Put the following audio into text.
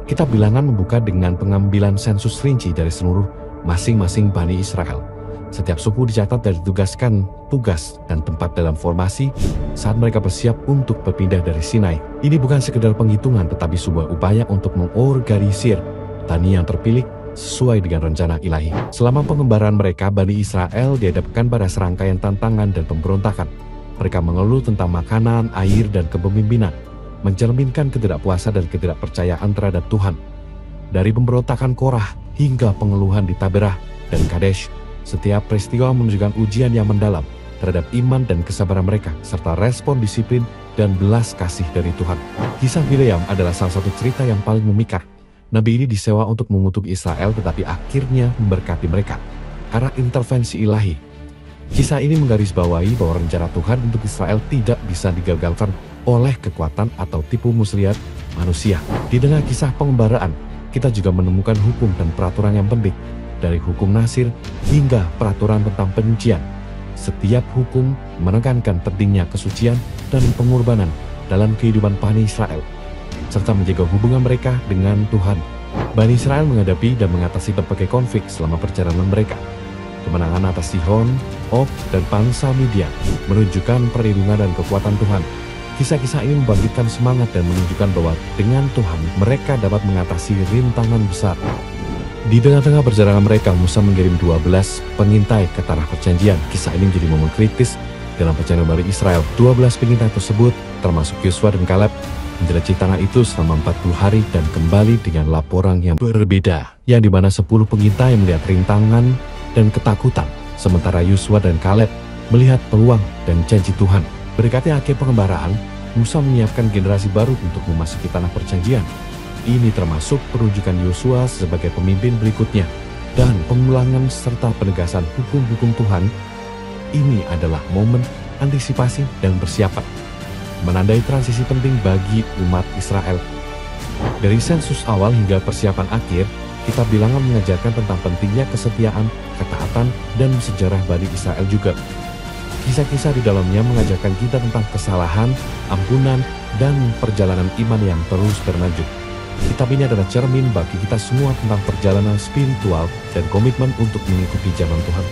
Kitab Bilangan membuka dengan pengambilan sensus rinci dari seluruh masing-masing Bani Israel. Setiap suku dicatat dan ditugaskan tugas dan tempat dalam formasi saat mereka bersiap untuk berpindah dari Sinai. Ini bukan sekedar penghitungan tetapi sebuah upaya untuk mengorganisir tani yang terpilih sesuai dengan rencana ilahi. Selama pengembaraan mereka, Bani Israel dihadapkan pada serangkaian tantangan dan pemberontakan. Mereka mengeluh tentang makanan, air, dan kepemimpinan, mencerminkan ketidakpuasan dan ketidakpercayaan terhadap Tuhan. Dari pemberontakan Korah hingga pengeluhan di Taberah dan Kadesh, setiap peristiwa menunjukkan ujian yang mendalam terhadap iman dan kesabaran mereka, serta respon disiplin dan belas kasih dari Tuhan. Kisah Bileam adalah salah satu cerita yang paling memikat. Nabi ini disewa untuk mengutuk Israel tetapi akhirnya memberkati mereka karena intervensi ilahi. Kisah ini menggarisbawahi bahwa rencana Tuhan untuk Israel tidak bisa digagalkan oleh kekuatan atau tipu muslihat manusia. Di tengah kisah pengembaraan, kita juga menemukan hukum dan peraturan yang penting. Dari hukum Nasir hingga peraturan tentang penyucian. Setiap hukum menekankan pentingnya kesucian dan pengorbanan dalam kehidupan Bani Israel, serta menjaga hubungan mereka dengan Tuhan. Bani Israel menghadapi dan mengatasi berbagai konflik selama perjalanan mereka. Kemenangan atas Sihon, Og, dan bangsa Midian menunjukkan perlindungan dan kekuatan Tuhan. Kisah-kisah ini membangkitkan semangat dan menunjukkan bahwa dengan Tuhan mereka dapat mengatasi rintangan besar. Di tengah-tengah perjalanan mereka, Musa mengirim 12 pengintai ke tanah perjanjian. Kisah ini menjadi momen kritis dalam perjalanan Bani Israel. 12 pengintai tersebut, termasuk Yosua dan Kaleb, menjelajahi tanah itu selama 40 hari dan kembali dengan laporan yang berbeda, yang dimana 10 pengintai melihat rintangan dan ketakutan, sementara Yosua dan Kaleb melihat peluang dan janji Tuhan. Mendekati akhir pengembaraan, Musa menyiapkan generasi baru untuk memasuki tanah perjanjian. Ini termasuk penunjukan Yosua sebagai pemimpin berikutnya dan pengulangan serta penegasan hukum-hukum Tuhan. Ini adalah momen antisipasi dan persiapan, menandai transisi penting bagi umat Israel. Dari sensus awal hingga persiapan akhir, Kitab Bilangan mengajarkan tentang pentingnya kesetiaan, ketaatan, dan sejarah Bani Israel juga. Kisah-kisah di dalamnya mengajarkan kita tentang kesalahan, ampunan, dan perjalanan iman yang terus berlanjut. Kitab ini adalah cermin bagi kita semua tentang perjalanan spiritual dan komitmen untuk mengikuti jalan Tuhan.